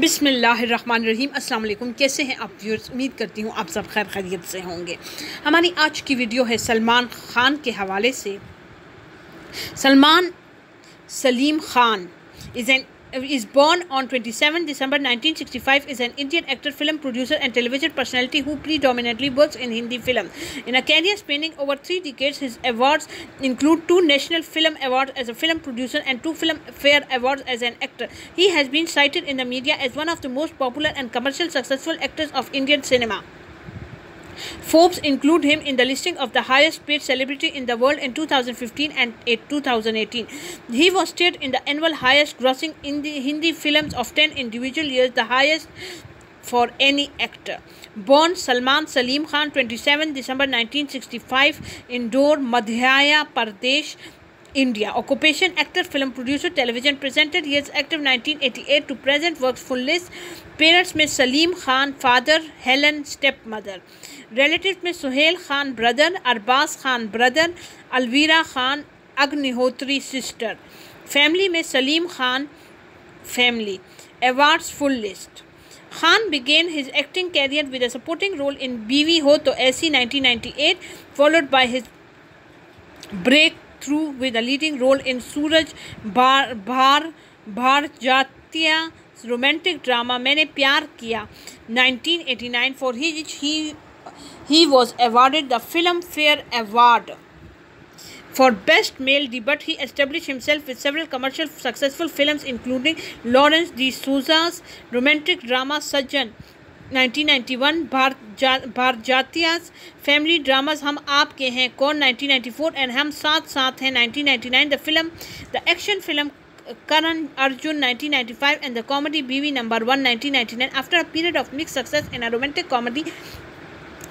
बिस्मिल्लाहिर्रहमानिर्रहीम। अस्सलाम वालेकुम। कैसे हैं आप व्यूअर्स? उम्मीद करती हूँ आप सब खैर खैरियत से होंगे। हमारी आज की वीडियो है सलमान खान के हवाले से। Salman Salim Khan is born on 27 December 1965, is an Indian actor, film producer and television personality who predominantly works in Hindi film. In a career spanning over 3 decades, his awards include 2 National Film Awards as a film producer and 2 Filmfare Awards as an actor. He has been cited in the media as one of the most popular and commercial successful actors of Indian cinema. Forbes include him in the listing of the highest paid celebrity in the world in 2015 and 2018. He was stated in the annual highest grossing in the Hindi films of 10 individual years, the highest for any actor. Born Salman Salim Khan, 27 December 1965, Indore, Madhya Pradesh, India. Occupation: actor, film producer, television presenter. He is active 1988 to present. Works full list. Parents में Salim Khan father, Helen stepmother. Relatives में Suhail Khan brother, Arbaaz Khan brother, Alvira Khan Agnihotri sister. Family में Salim Khan family. Awards full list. Khan began his acting career with a supporting role in बीवी हो तो ऐसी 1998, followed by his breakthrough with a leading role in Suraj Bharjatiya's romantic drama मैंने प्यार किया 1989, for which he was awarded the Filmfare Award for Best Male Debut. He established himself with several commercial successful films including Lawrence D'Souza's romantic drama Sajjan 1991, Barjatyas family dramas Hum Aapke हैं कौन 1994 and हम साथ साथ हैं 1999, the action film Karan Arjun 1995 and the comedy BV number 1 1999. After a period of mixed success in a romantic comedy,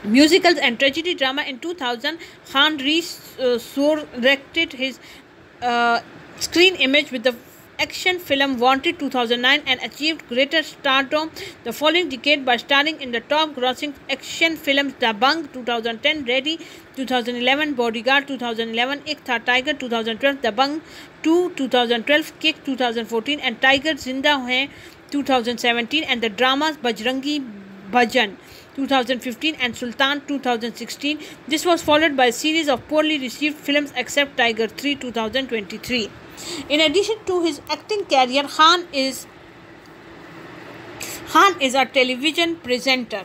musicals and tragedy drama in 2000, Khan resurrected his screen image with the action film Wanted 2009 and achieved greater stardom the following decade by starring in the top grossing action films Dabangg 2010, Ready 2011, Bodyguard 2011, Ek Tha Tiger 2012, Dabangg 2 2012, Kick 2014 and Tiger Zinda Hai 2017, and the dramas Bajrangi Bhajan 2015 and Sultan 2016. This was followed by a series of poorly received films except Tiger 3 2023. In addition to his acting career, Khan is a television presenter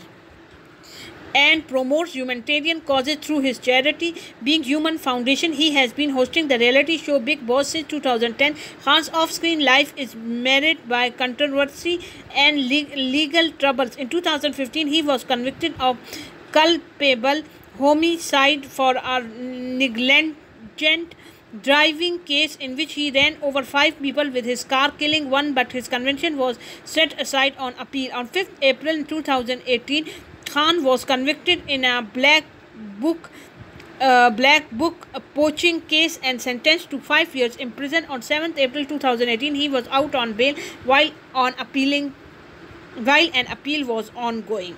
and promotes humanitarian causes through his charity Being Human Foundation. He has been hosting the reality show Bigg Boss since 2010. Khan's off-screen life is marred by controversy and legal troubles. In 2015, he was convicted of culpable homicide for a negligent driving case in which he ran over 5 people with his car, killing one, but his conviction was set aside on appeal. On 5th April 2018, Khan was convicted in a black book poaching case and sentenced to 5 years in prison. On 7th April 2018, he was out on bail while an appeal was ongoing.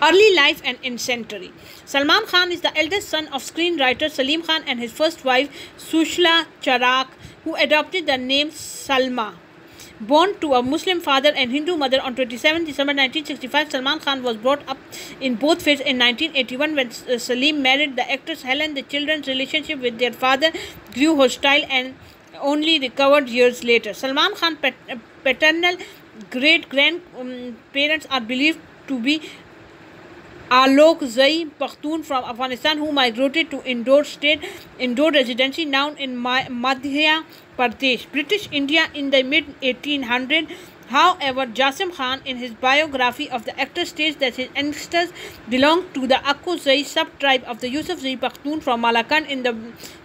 Early life and incendiary. Salman Khan is the eldest son of screenwriter Salim Khan and his first wife Sushla Charak, who adopted the name Salma. Born to a Muslim father and Hindu mother on 27 December 1965, Salman Khan was brought up in both faiths. In 1981, when Salim married the actress Helen, the children's relationship with their father grew hostile and only recovered years later. Salman Khan's paternal great-grandparents are believed to be Alokzai Pakhtun from Afghanistan, who migrated to Indore residency now in Madhya Pradesh, British India in the mid-1800s. However, Jasim Khan, in his biography of the actor, states that his ancestors belonged to the Akuzai sub-tribe of the Yusufzai Pakhtun from Malakand in the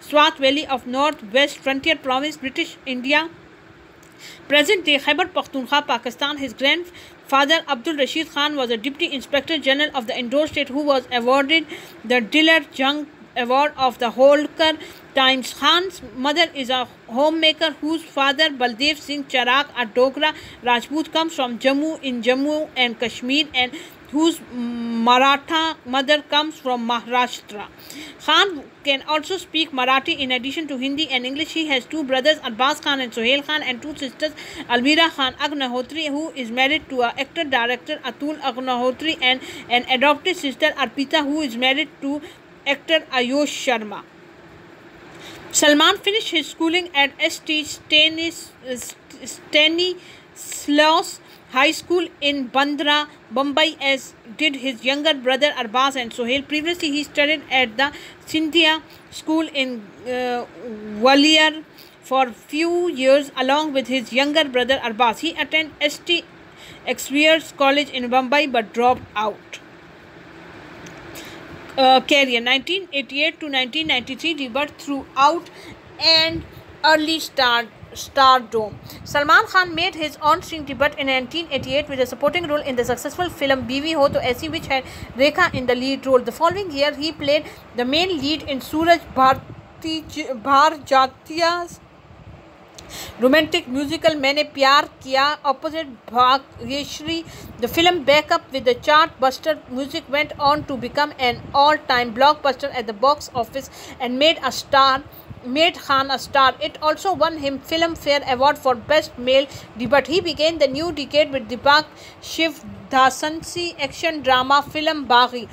Swat Valley of North-West Frontier Province, British India, present-day Khyber Pakhtunkhwa, Pakistan. His grandfather Abdul Rashid Khan was a Deputy Inspector General of the Indore state who was awarded the Dilar Jung Award of the Holkar Times. Khan's mother is a homemaker whose father Baldev Singh Charak, a Dogra Rajput, comes from Jammu in Jammu and Kashmir and whose Maratha mother comes from Maharashtra. Khan can also speak Marathi in addition to Hindi and English. He has two brothers, Arbaz Khan and Sohail Khan, and two sisters, Almira Khan Agnihotri, who is married to actor-director Atul Agnihotri, and an adopted sister, Arpita, who is married to actor Ayush Sharma. Salman finished his schooling at St. Stanislaus High School in Bandra, Mumbai, as did his younger brother Arbaz and Sohail. Previously, he studied at the Scindia School in Gwalior for few years along with his younger brother Arbaz. He attended St. Xavier's College in Mumbai but dropped out. Career 1988 to 1993, rebirth throughout and early stardom. Salman Khan made his on-screen debut in 1988 with a supporting role in the successful film Biwi Ho To Aisi, which had Rekha in the lead role. The following year, he played the main lead in Suraj Bharjatiya's romantic musical Maine Pyar Kiya opposite Bhagyeshri. The film, back up with the chart-buster music, went on to become an all-time blockbuster at the box office and made Khan a star. It also won him Filmfare Award for Best Male Debut. He began the new decade with Deepak Shivdasan's action drama film Baghi,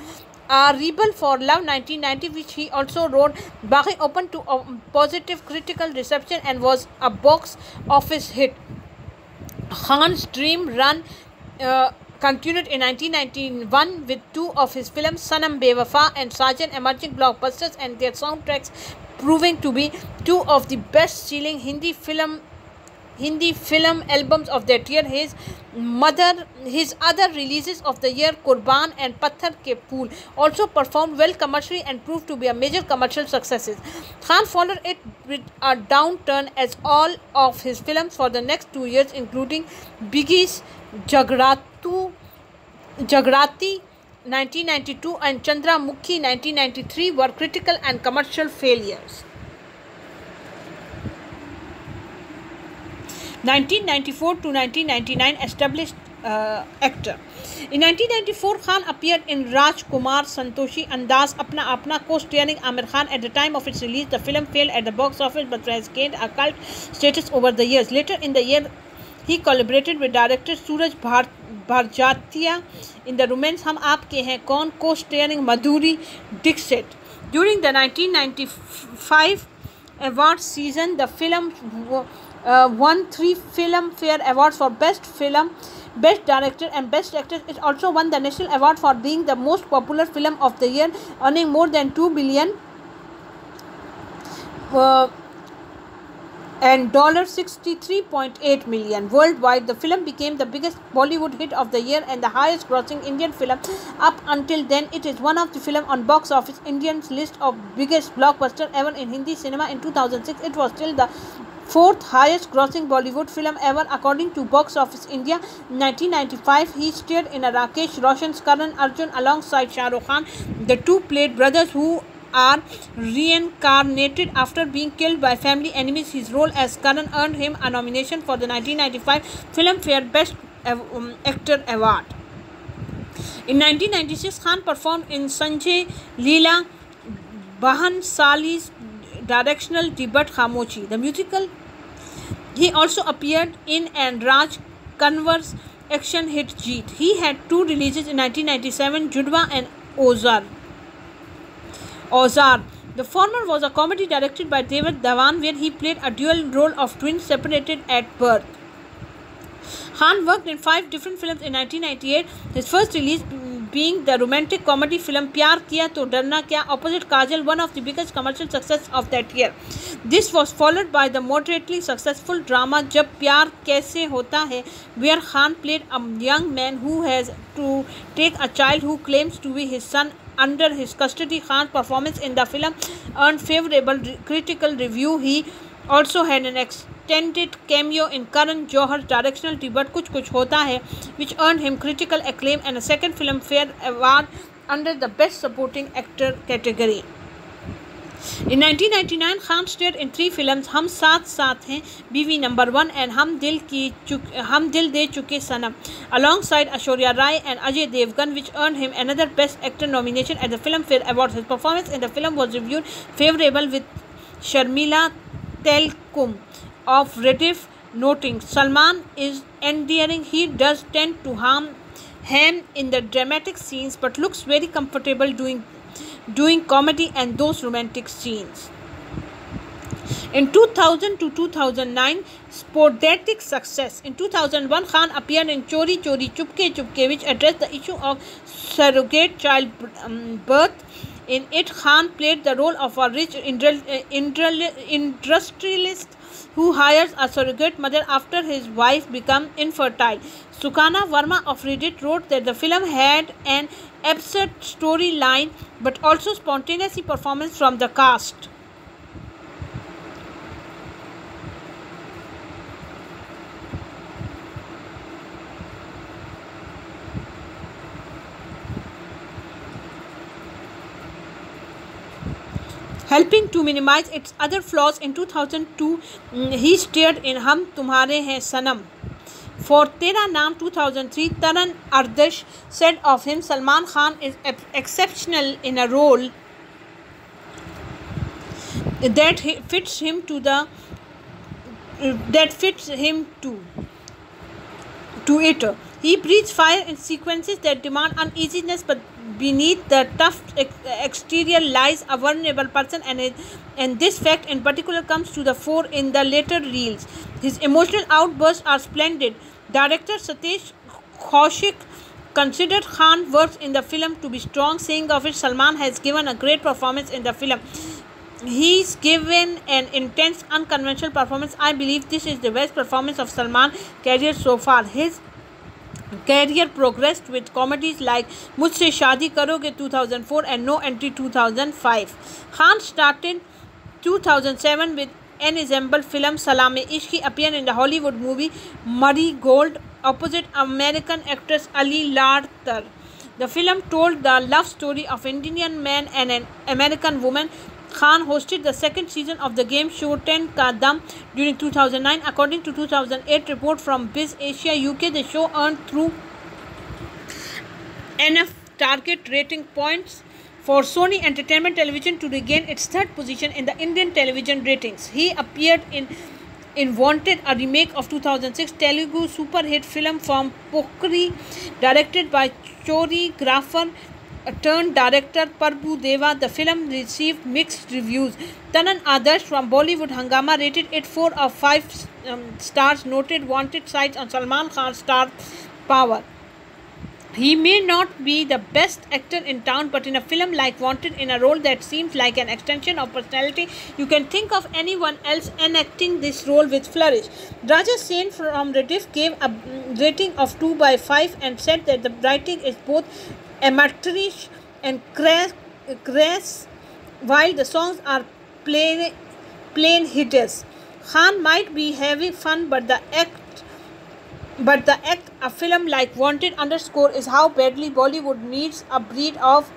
A Rebel for Love 1990, which he also wrote. Baghi opened to a positive critical reception and was a box office hit. Khan's dream run continued in 1991 with two of his films, Sanam Bewafa and Sajan, emerging blockbusters, and their soundtracks proving to be two of the best-selling Hindi film albums of that year. His other releases of the year, Qurban and Patthar Ke Phool, also performed well commercially and proved to be a major commercial successes. Khan followed it with a downturn as all of his films for the next 2 years, including Biggie's Jagrati 1992 and Chandramukhi 1993, were critical and commercial failures. 1994 to 1999, established actor. In 1994, Khan appeared in Rajkumar Santoshi Andaz Apna Apna, co-starring Amir Khan. At the time of its release, the film failed at the box office but has gained a cult status over the years. Later in the year, he collaborated with director Suraj Bharjatiya in the romance Hum Aapke Hain Kaun, co-starring Madhuri Dixit. During the 1995 award season, the film won 3 Filmfare Awards for Best Film, Best Director and Best Actor. It also won the National Award for being the most popular film of the year, earning more than 2 billion and $63.8 million worldwide. The film became the biggest Bollywood hit of the year and the highest grossing Indian film up until then. It is one of the film on Box Office Indian's list of biggest blockbuster ever in Hindi cinema. In 2006, it was still the 4th highest grossing Bollywood film ever according to Box Office India. In 1995, he starred in a Rakesh Roshan's Karan Arjun alongside Shah Rukh Khan. The two played brothers who are reincarnated after being killed by family enemies. His role as Karan earned him a nomination for the 1995 Filmfare Best Actor Award. In 1996, Khan performed in Sanjay Leela Bhansali's directional debut Khamoshi, the musical. He also appeared in and Raj Kanwar's action hit Jeet. He had 2 releases in 1997, Judwa and Ozar. The former was a comedy directed by David Dhawan, where he played a dual role of twins separated at birth. Khan worked in 5 different films in 1998, his first release being the romantic comedy film Pyar Kiya To Darna Kya opposite Kajal, one of the biggest commercial success of that year. This was followed by the moderately successful drama Jab Pyar Kaise Hota Hai, where Khan played a young man who has to take a child who claims to be his son under his custody. Khan's performance in the film earned favorable critical review. He also had an extended cameo in Karan Johar's directional debut Kuch Kuch Hota Hai, which earned him critical acclaim and a second Filmfare Award under the Best Supporting Actor category. In 1999, Khan starred in 3 films: हम साथ साथ हैं, बीवी number 1 and हम दिल दे चुके सनम, alongside Aishwarya Rai and Ajay Devgan, which earned him another Best Actor nomination at the Filmfare Awards. His performance in the film was reviewed favorable, with Sharmila Telkum of Rediff noting, "Salman is endearing. He does tend to ham in the dramatic scenes, but looks very comfortable doing comedy and those romantic scenes." In 2000 to 2009, sporadic success. In 2001, Khan appeared in Chori Chori Chupke Chupke, which addressed the issue of surrogate childbirth. In it, Khan played the role of a rich industrialist who hires a surrogate mother after his wife becomes infertile. Sukana Verma of Reddit wrote that the film had an absurd storyline but also spontaneous performance from the cast. Helping to minimize its other flaws, in 2002, he starred in Hum Tumhare Hain Sanam. For Tera Naam 2003, Taran Ardash said of him, "Salman Khan is exceptional in a role that fits him to it. He breathes fire in sequences that demand uneasiness, but beneath the tough exterior lies a vulnerable person, and this fact in particular comes to the fore in the later reels. His emotional outbursts are splendid." Director Satesh Kaushik considered Khan's works in the film to be strong, saying of it, "Salman has given a great performance in the film. He's given an intense, unconventional performance. I believe this is the best performance of Salman's career so far." His career progressed with comedies like Mujhse Shaadi Karoge 2004 and No Entry 2005. Khan started 2007 with ensemble film Salaam-e-Ishq. He appeared in the Hollywood movie Marigold opposite American actress Ali Larter. The film told the love story of an Indian man and an American woman. Khan hosted the second season of the game show 10 Ka Dam during 2009. According to 2008 report from Biz Asia UK, the show earned through enough target rating points for Sony Entertainment Television to regain its third position in the Indian television ratings. He appeared in Wanted, a remake of 2006 Telugu super hit film from Pokri, directed by choreographer turned director Prabhu Deva. The film received mixed reviews. Taran Adarsh from Bollywood Hungama rated it 4 of 5 stars. Noted Wanted sites on Salman Khan's star power. He may not be the best actor in town, but in a film like Wanted, in a role that seems like an extension of personality, you can think of anyone else enacting this role with flourish. Raja Sen from Rediff gave a rating of 2 by 5 and said that the writing is both amateurish and crass, while the songs are plain hitters. Khan might be having fun, but the act a film like Wanted underscore is how badly Bollywood needs a breed of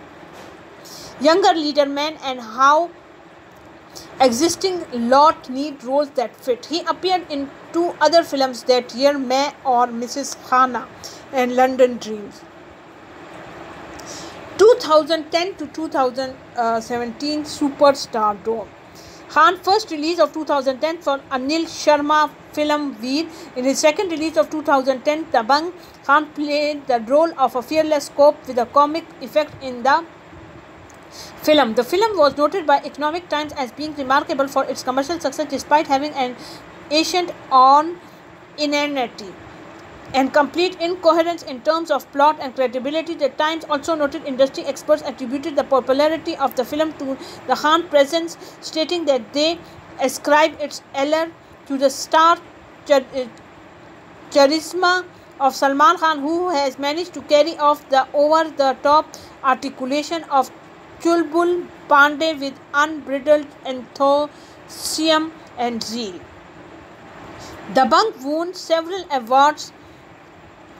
younger leader men and how existing lot need roles that fit. He appeared in 2 other films that year, Main or Mrs. Khana and London Dreams. 2010 to 2017 Superstar Dome. Khan first release of 2010 for Anil Sharma film Veer. In his second release of 2010, Dabangg, Khan played the role of a fearless cop with a comic effect in the film. The film was noted by Economic Times as being remarkable for its commercial success despite having an ancient on inanity and complete incoherence in terms of plot and credibility. The Times also noted industry experts attributed the popularity of the film to the Khan presence, stating that they ascribe its allure to the star charisma of Salman Khan, who has managed to carry off the over-the-top articulation of Chulbul Pandey with unbridled enthusiasm and zeal. Dabangg won several awards,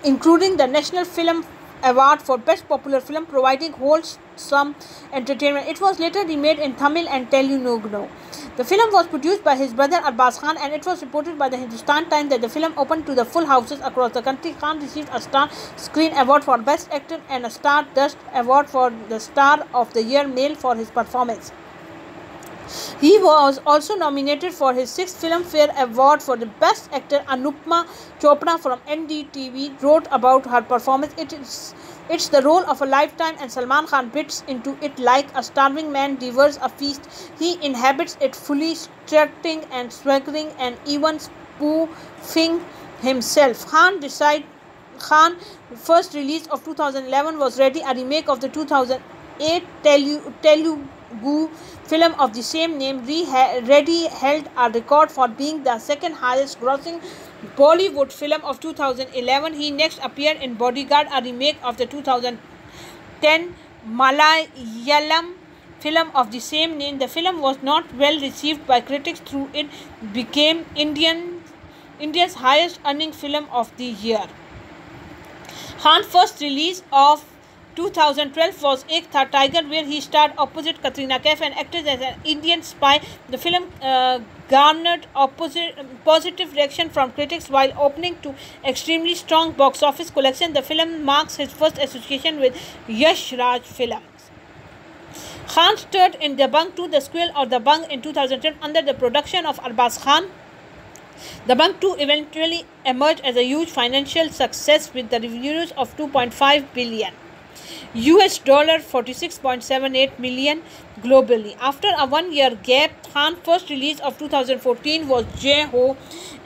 including the National Film Award for Best Popular Film, providing wholesome entertainment. It was later remade in Tamil and Telugu. The film was produced by his brother Arbaz Khan, and it was reported by the Hindustan Times that the film opened to the full houses across the country. Khan received a Star Screen Award for Best Actor and a Star Dust Award for the Star of the Year male for his performance. He was also nominated for his 6th Filmfare Award for the Best Actor. Anupma Chopra from NDTV wrote about her performance. It's the role of a lifetime, and Salman Khan fits into it like a starving man devours a feast. He inhabits it fully, strutting and swaggering and even spoofing himself. Khan first release of 2011 was Ready, a remake of the 2008 Telugu film of the same name. Ready held a record for being the second highest grossing Bollywood film of 2011. He next appeared in Bodyguard, a remake of the 2010 Malayalam film of the same name. The film was not well received by critics, though it became India's highest earning film of the year. Khan's first release of 2012 was Ek Tha Tiger, where he starred opposite Katrina Kaif and acted as an Indian spy. The film garnered positive reaction from critics while opening to extremely strong box office collection. The film marks his first association with Yash Raj Films. Khan starred in Dabangg 2, The Sequel or Dabangg in 2010 under the production of Arbaz Khan. Dabangg 2 eventually emerged as a huge financial success with the revenues of $2.5 billion. $46.78 million globally. After a one-year gap, Khan's first release of 2014 was Jai Ho,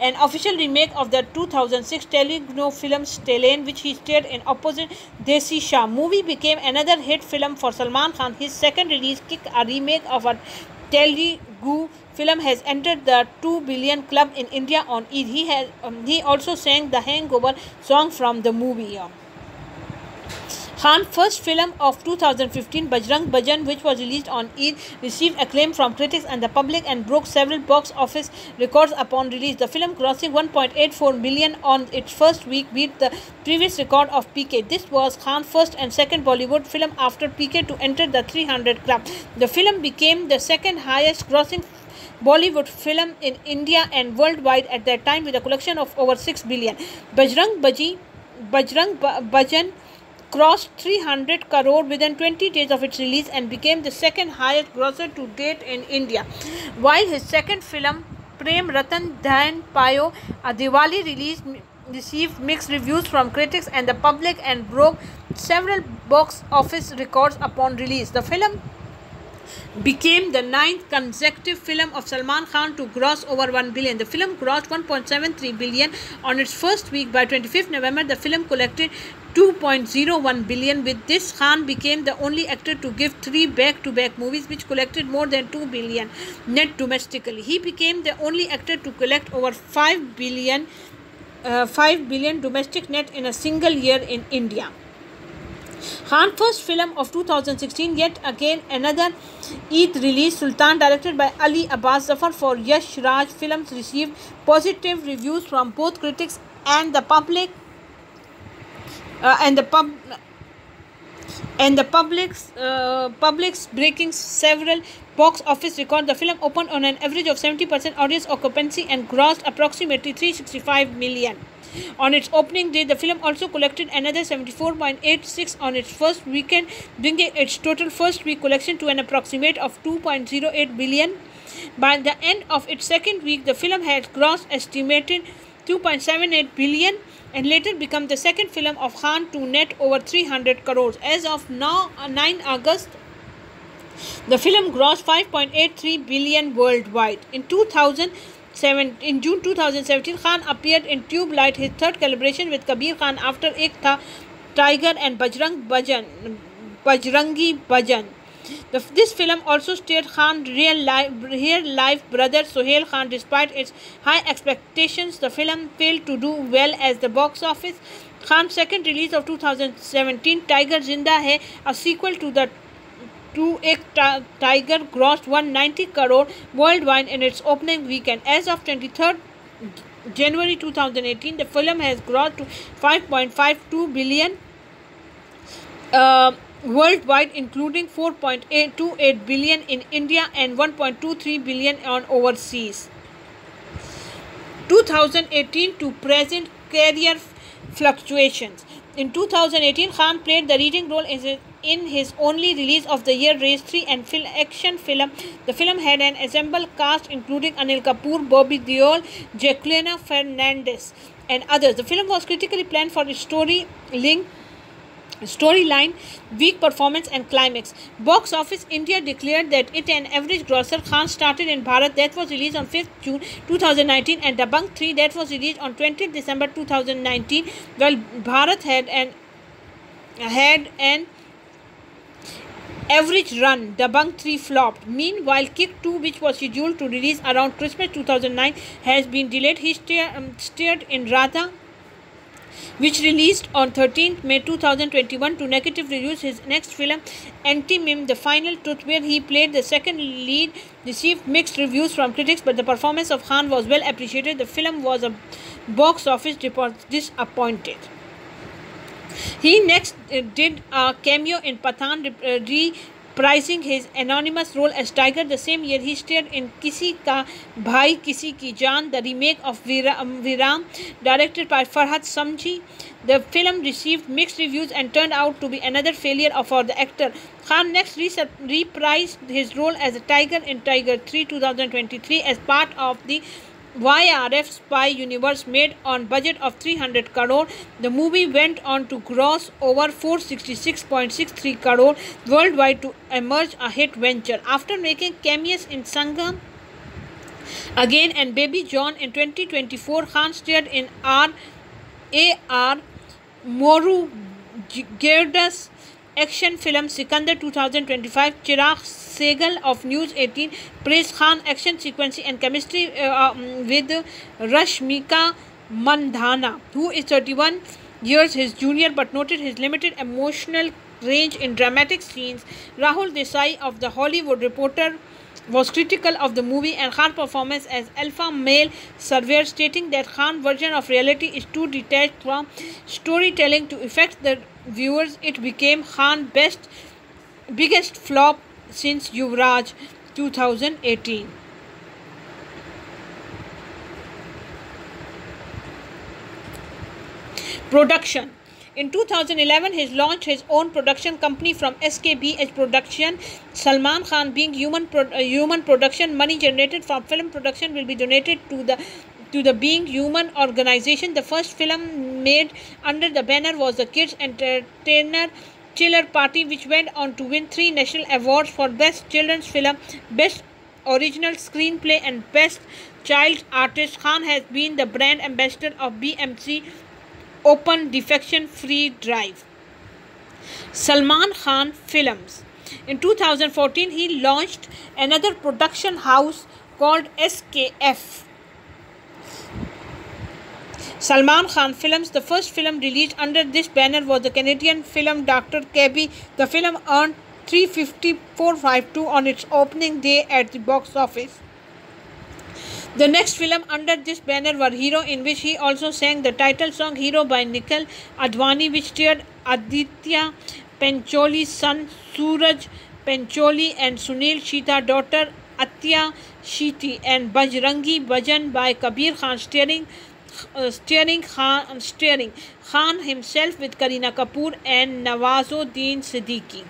an official remake of the 2006 Telugu film Stalin, which he starred in opposite Desi Shah. Movie became another hit film for Salman Khan. His second release, Kick, a remake of a Telugu film, has entered the 2 billion club in India on Eid. He also sang the Hangover song from the movie. Khan's first film of 2015, Bajrang Bhajan, which was released on Eid, received acclaim from critics and the public and broke several box office records upon release. The film, grossing 1.84 million on its first week, beat the previous record of PK. This was Khan's first and second Bollywood film after PK to enter the 300 club. The film became the second highest grossing Bollywood film in India and worldwide at that time, with a collection of over 6 billion. Bajrang Bhajan crossed 300 crore within 20 days of its release and became the second highest grosser to date in India. While his second film, Prem Ratan Dhan Payo, a Diwali release, received mixed reviews from critics and the public and broke several box office records upon release. The film became the 9th consecutive film of Salman Khan to gross over 1 billion. The film grossed 1.73 billion on its first week. By 25th November, the film collected 2.01 billion. With this, Khan became the only actor to give 3 back-to-back movies which collected more than 2 billion net domestically. He became the only actor to collect over 5 billion domestic net in a single year in India. Khan's first film of 2016, yet again another Eid release, Sultan, directed by Ali Abbas Zafar for Yash Raj Films, received positive reviews from both critics and the public. Public's breaking several box office records. The film opened on an average of 70% audience occupancy and grossed approximately 365 million. On its opening day, the film also collected another 74.86 on its first weekend, bringing its total first week collection to an approximate of 2.08 billion. By the end of its second week, the film had grossed estimated 2.78 billion and later become the second film of Khan to net over 300 crores. As of now, 9 August, the film grossed 5.83 billion worldwide. In June 2017, Khan appeared in Tube Light, his third collaboration with Kabir Khan after Ek Tha Tiger and Bajrangi Bhajan. This film also starred Khan's real-life brother Sohail Khan. Despite its high expectations, the film failed to do well at the box office. Khan's second release of 2017, Tiger Zinda Hai, a sequel to Ek Tha Tiger, grossed 190 crore worldwide in its opening weekend. As of 23rd January 2018, the film has grossed to 5.52 billion worldwide, including 4.28 billion in India and 1.23 billion on overseas. 2018 to present career fluctuations. In 2018, Khan played the leading role in his only release of the year, Race 3, and action film. The film had an ensemble cast including Anil Kapoor, Bobby Deol, Jacqueline Fernandez, and others. The film was critically planned for its storyline, weak performance, and climax. Box Office India declared that it an average grosser. Khan started in Bharat, that was released on 5th June 2019, and Dabangg 3, that was released on 20th December 2019. While Bharat had an average run, Dabangg 3 flopped. Meanwhile, Kick 2, which was scheduled to release around Christmas 2009, has been delayed. He starred in Radha, which released on 13th May 2021 to negative reviews. His next film, Anti-Meme, The Final Truth, where he played the second lead, received mixed reviews from critics, but the performance of Khan was well appreciated. The film was a box office disappointed. He next did a cameo in Pathaan, reprising his anonymous role as Tiger. The same year, he starred in Kisi Ka Bhai Kisi Ki Jaan, the remake of Viram, directed by Farhad Samji. The film received mixed reviews and turned out to be another failure for the actor. Khan next reprised his role as a Tiger in Tiger 3 2023 as part of the YRF spy universe made on budget of 300 crore. The movie went on to gross over 466.63 crore worldwide to emerge a hit venture. After making cameos in Sangam Again and Baby John in 2024, Khan starred in R.A.R. Morugerda's action film Sikandar 2025. Chirag Sehgal of News 18 praised Khan's action sequence and chemistry with Rashmika Mandhana, who is 31 years his junior, but noted his limited emotional range in dramatic scenes. Rahul Desai of The Hollywood Reporter was critical of the movie and Khan's performance as alpha male surveyor, stating that Khan's version of reality is too detached from storytelling to affect the viewers. It became Khan's biggest flop since Yuvraj 2018. Production. In 2011, he launched his own production company from SKBH Production. Salman Khan being human production. Money generated from film production will be donated to the Being Human organization. The first film made under the banner was the Kids Entertainer Chiller Party, which went on to win 3 national awards for Best Children's Film, Best Original Screenplay, and Best Child Artist. Khan has been the brand ambassador of BMC Open Defection Free Drive. Salman Khan Films. In 2014, he launched another production house called SKF. Salman Khan Films. The first film released under this banner was the Canadian film Dr. Kabi. The film earned $354.52 on its opening day at the box office. The next film under this banner were Hero, in which he also sang the title song Hero by Nikhil Advani, which starred Aditya Pancholi's son Suraj Pancholi and Sunil Shita daughter Atya Shiti, and Bajrangi Bhajan by Kabir Khan, starring Khan himself with Kareena Kapoor and Nawazuddin Siddiqui.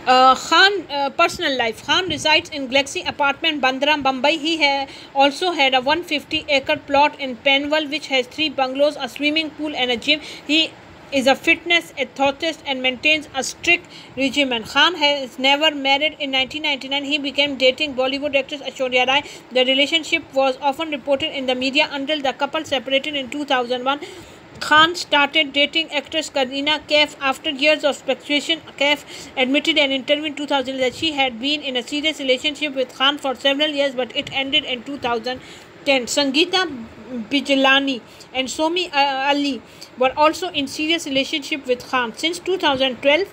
Khan personal life. Khan resides in Galaxy Apartment, Bandra, Mumbai. He also had a 150-acre plot in Panvel, which has 3 bungalows, a swimming pool, and a gym. He is a fitness enthusiast and maintains a strict regimen. Khan has never married. In 1999, he began dating Bollywood actress Aishwarya Rai. The relationship was often reported in the media until the couple separated in 2001. Khan started dating actress Kareena Kaif after years of speculation. Kaif admitted in an interview in 2000 that she had been in a serious relationship with Khan for several years, but it ended in 2010. Sangeeta Bijlani and Somi Ali were also in serious relationship with Khan. Since 2012,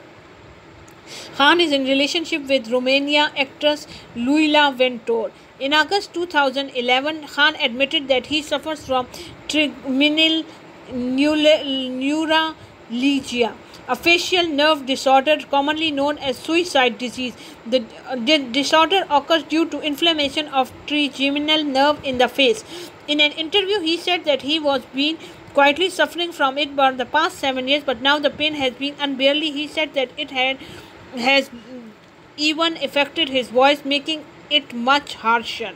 Khan is in relationship with Romanian actress Luila Ventor. In August 2011, Khan admitted that he suffers from trigeminal neuralgia, a facial nerve disorder commonly known as suicide disease. The disorder occurs due to inflammation of trigeminal nerve in the face. In an interview, he said that he was been quietly suffering from it for the past 7 years, but now the pain has been unbearable. He said that it has even affected his voice, making it much harsher.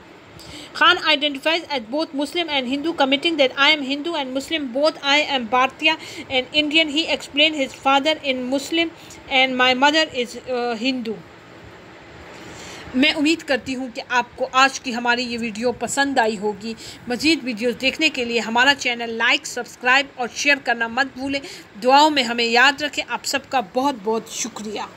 Khan identifies as both Muslim and Hindu, committing that I am Hindu and Muslim both. I am Bharatiya and Indian. He explained his father is Muslim and my mother is Hindu. मैं उम्मीद करती हूँ कि आपको आज की हमारी ये वीडियो पसंद आई होगी। मज़ीद वीडियोस देखने के लिए हमारा चैनल लाइक, सब्सक्राइब और शेयर करना मत भूलें। दुआओं में हमें याद रखें। आप सबका बहुत बहुत शुक्रिया।